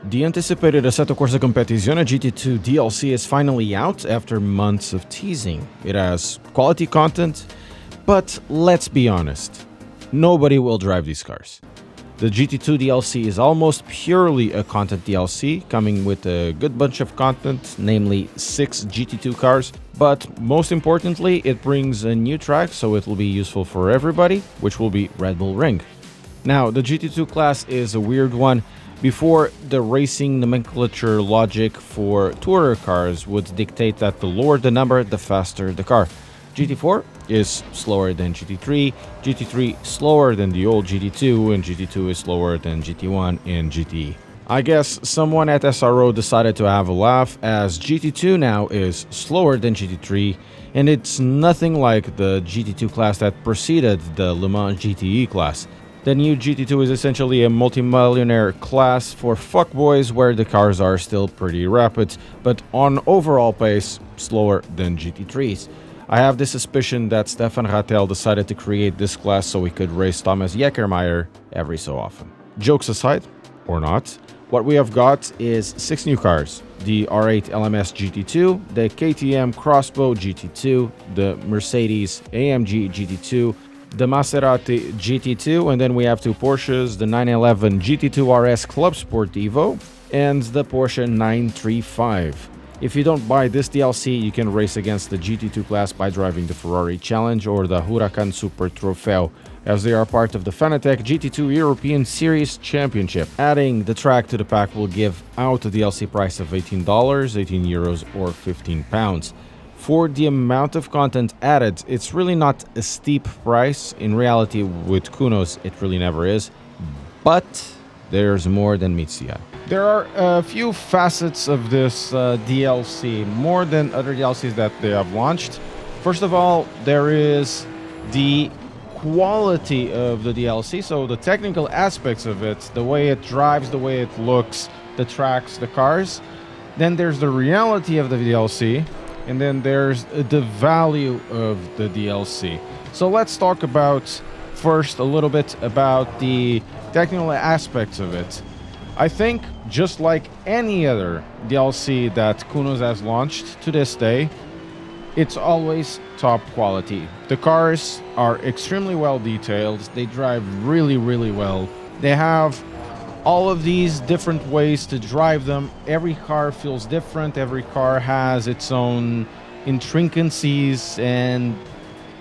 The anticipated Assetto Corsa Competizione GT2 DLC is finally out after months of teasing. It has quality content, but let's be honest, nobody will drive these cars. The GT2 DLC is almost purely a content DLC, coming with a good bunch of content, namely 6 GT2 cars, but most importantly, it brings a new track, so it will be useful for everybody, which will be Red Bull Ring. Now, the GT2 class is a weird one. Before, the racing nomenclature logic for tourer cars would dictate that the lower the number, the faster the car. GT4 is slower than GT3, GT3 slower than the old GT2, and GT2 is slower than GT1 and GTE. I guess someone at SRO decided to have a laugh, as GT2 now is slower than GT3, and it's nothing like the GT2 class that preceded the Le Mans GTE class. The new GT2 is essentially a multi-millionaire class for fuckboys where the cars are still pretty rapid, but on overall pace, slower than GT3s. I have the suspicion that Stefan Rattel decided to create this class so he could race Thomas Jäckermeier every so often. Jokes aside, or not, what we have got is 6 new cars. The R8 LMS GT2, the KTM Crossbow GT2, the Mercedes AMG GT2, the Maserati GT2, and then we have 2 Porsches, the 911 GT2 RS Club Sport Evo, and the Porsche 935. If you don't buy this DLC, you can race against the GT2 class by driving the Ferrari Challenge or the Huracan Super Trofeo, as they are part of the Fanatec GT2 European Series Championship. Adding the track to the pack will give out a DLC price of $18, €18 or £15. For the amount of content added, it's really not a steep price. In reality, with Kunos, it really never is. But there's more than meets the eye. There are a few facets of this DLC, more than other DLCs that they have launched. First of all, there is the quality of the DLC, so the technical aspects of it, the way it drives, the way it looks, the tracks, the cars. Then there's the reality of the DLC. And then there's the value of the DLC. So let's talk about first a little bit about the technical aspects of it. I think just like any other DLC that Kunos has launched to this day, it's always top quality. The cars are extremely well detailed. They drive really, really well. They have all of these different ways to drive them. Every car feels different. Every car has its own intricacies and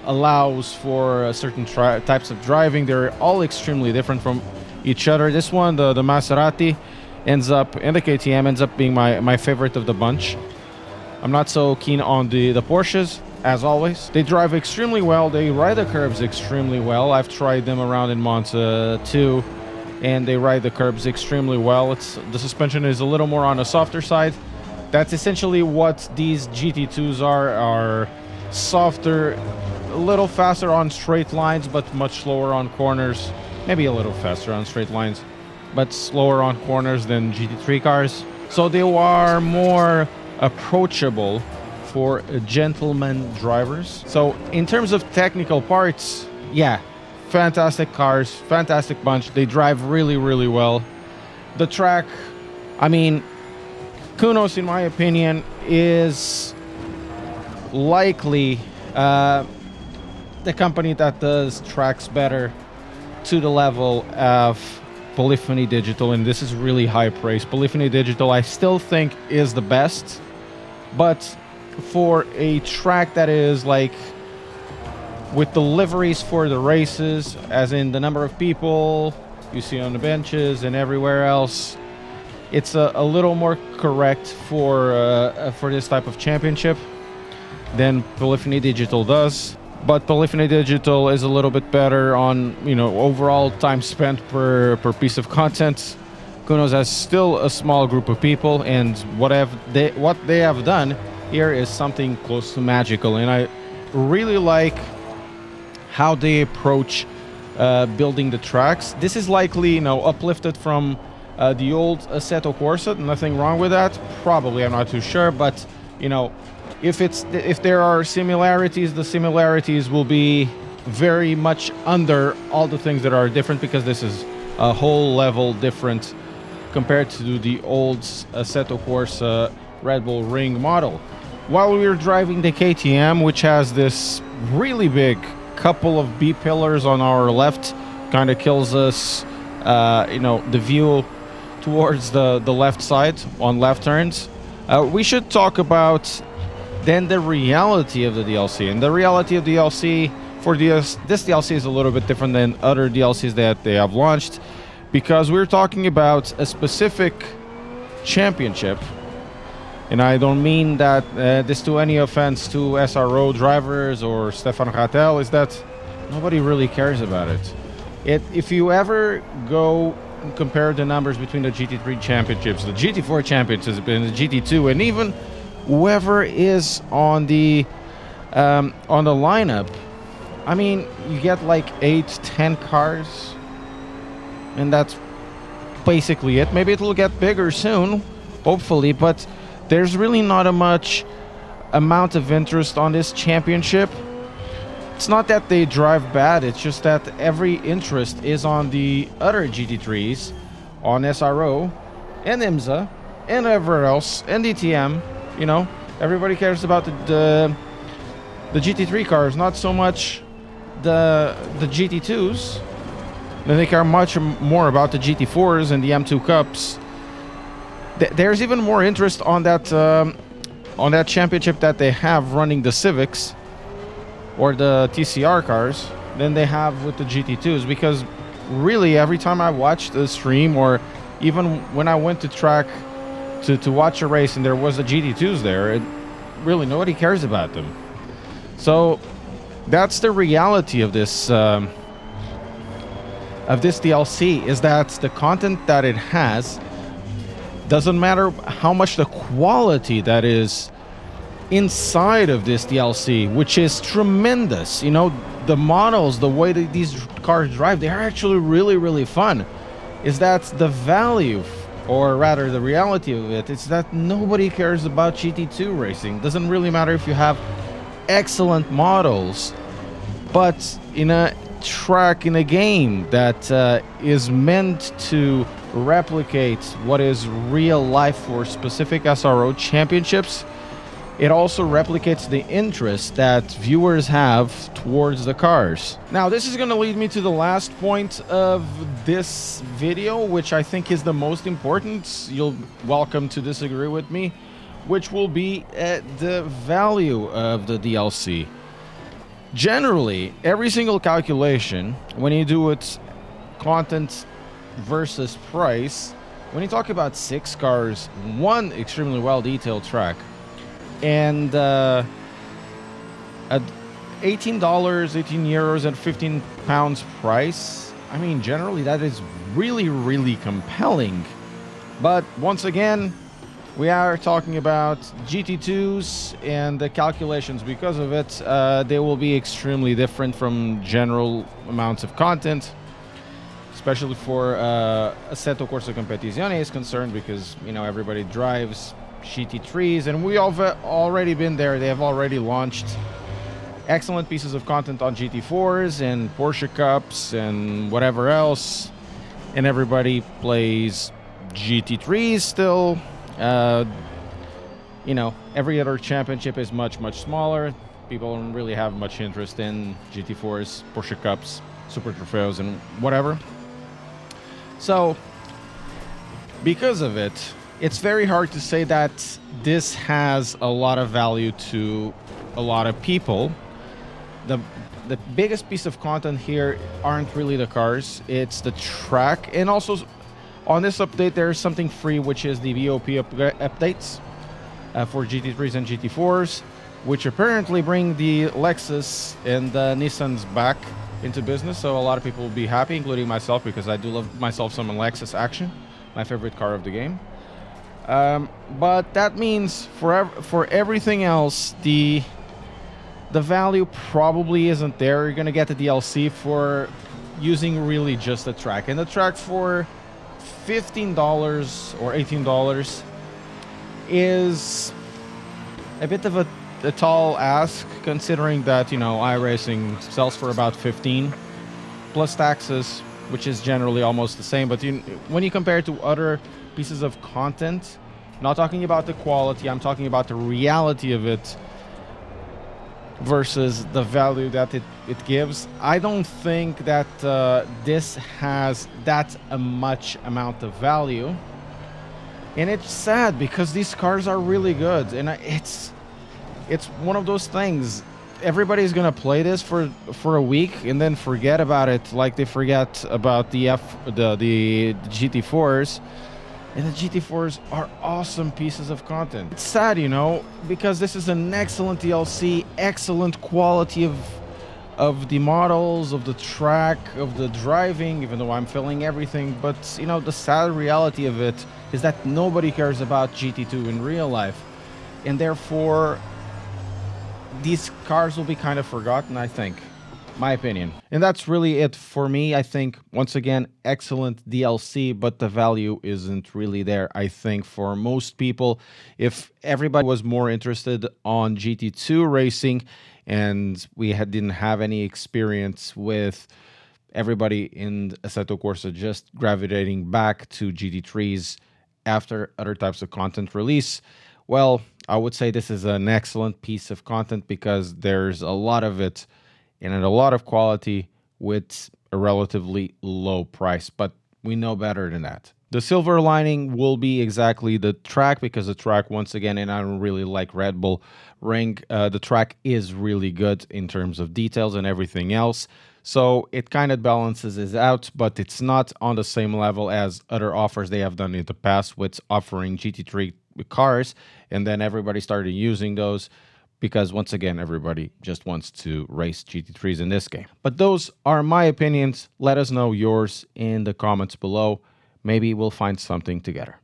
allows for certain types of driving. They're all extremely different from each other. This one, the Maserati, and the KTM ends up being my favorite of the bunch. I'm not so keen on the Porsches, as always. They drive extremely well. They ride the curves extremely well. I've tried them around in Monza too, and they ride the curbs extremely well. The suspension is a little more on the softer side. That's essentially what these GT2s are softer, a little faster on straight lines, but much slower on corners. Maybe a little faster on straight lines, but slower on corners than GT3 cars. So they are more approachable for gentleman drivers. So in terms of technical parts, yeah, fantastic cars, fantastic bunch. They drive really, really well. The track, I mean, Kunos, in my opinion, is likely the company that does tracks better to the level of Polyphony Digital, and this is really high praise. Polyphony Digital, I still think, is the best, but for a track that is like with the liveries for the races, as in the number of people you see on the benches and everywhere else, it's a little more correct for this type of championship than Polyphony Digital does. But Polyphony Digital is a little bit better on, overall time spent per piece of content. Kunos has still a small group of people, and what they have done here is something close to magical. And I really like how they approach building the tracks. This is likely, uplifted from the old Assetto Corsa. Nothing wrong with that. Probably, I'm not too sure, but if there are similarities, the similarities will be very much under all the things that are different, because this is a whole level different compared to the old Assetto Corsa Red Bull Ring model. While we were driving the KTM, which has this really big couple of B pillars on our left, kind of kills us, the view towards the left side on left turns. We should talk about then the reality of the DLC. And the reality of the DLC for this DLC is a little bit different than other DLCs that they have launched, because we're talking about a specific championship. And I don't mean that this to any offense to SRO drivers or Stefan Rattel, is that nobody really cares about it. If you ever go and compare the numbers between the GT3 championships, the GT4 championships, and the GT2, and even whoever is on the lineup, I mean, you get like 8-10 cars, and that's basically it. Maybe it'll get bigger soon, hopefully, but there's really not a much amount of interest on this championship. It's not that they drive bad, it's just that every interest is on the other GT3s, on SRO, and IMSA, and everywhere else, and DTM. You know, everybody cares about the GT3 cars, not so much the GT2s. Then they care much more about the GT4s and the M2 Cups. There's even more interest on that championship that they have running the Civics or the TCR cars than they have with the GT2s, because really every time I watch the stream, or even when I went to track to watch a race and there was the GT2s there, really nobody cares about them. So that's the reality of this DLC, is that the content that it has doesn't matter how much the quality that is inside of this DLC, which is tremendous. You know, the models, the way that these cars drive, they are actually really, really fun. Is that the value, or rather the reality of it, is that nobody cares about GT2 racing. Doesn't really matter if you have excellent models, but in a track, in a game that is meant to replicate what is real life for specific SRO championships, it also replicates the interest that viewers have towards the cars. Now, this is going to lead me to the last point of this video, which I think is the most important. You're welcome to disagree with me, which will be the value of the DLC. Generally, every single calculation, when you do it content versus price, when you talk about 6 cars, one extremely well detailed track, and at €18 and 15 pounds price, I mean, generally that is really, really compelling. But once again, we are talking about GT2s, and the calculations because of it, they will be extremely different from general amounts of content, especially for Assetto Corsa Competizione is concerned, because, you know, everybody drives GT3s, and we have already been there. They have already launched excellent pieces of content on GT4s and Porsche Cups and whatever else, and everybody plays GT3s still. You know, every other championship is much, much smaller. People don't really have much interest in GT4s, Porsche Cups, Super Trofeos, and whatever. So, because of it, it's very hard to say that this has a lot of value to a lot of people. The biggest piece of content here aren't really the cars, it's the track. And also, on this update, there's something free, which is the VOP updates for GT3s and GT4s, which apparently bring the Lexus and the Nissans back into business. So a lot of people will be happy, including myself, because I do love myself some Lexus action, my favorite car of the game. But that means for everything else, the value probably isn't there. You're gonna get the DLC for using really just the track, and the track for $15 or $18 is a bit of a tall ask, considering that, you know, iRacing sells for about 15 plus taxes, which is generally almost the same. But when you compare it to other pieces of content. Not talking about the quality, I'm talking about the reality of it versus the value that it gives. I don't think that this has that much amount of value. And it's sad because these cars are really good. And it's one of those things. Everybody's gonna play this for a week and then forget about it, like they forget about the GT4s. And the GT4s are awesome pieces of content. It's sad, you know, because this is an excellent DLC, excellent quality of the models, of the track, of the driving, even though I'm feeling everything. But, you know, the sad reality of it is that nobody cares about GT2 in real life. And therefore, these cars will be kind of forgotten, I think. My opinion. And that's really it for me. I think, once again, excellent DLC, but the value isn't really there. I think for most people, if everybody was more interested on GT2 racing and didn't have any experience with everybody in Assetto Corsa just gravitating back to GT3s after other types of content release, well, I would say this is an excellent piece of content because there's a lot of it and at a lot of quality with a relatively low price, but we know better than that. The silver lining will be exactly the track, because the track, once again, and I don't really like Red Bull Ring, the track is really good in terms of details and everything else. So it kind of balances it out, but it's not on the same level as other offers they have done in the past with offering GT3 cars, and then everybody started using those. Because once again, everybody just wants to race GT3s in this game. But those are my opinions. Let us know yours in the comments below. Maybe we'll find something together.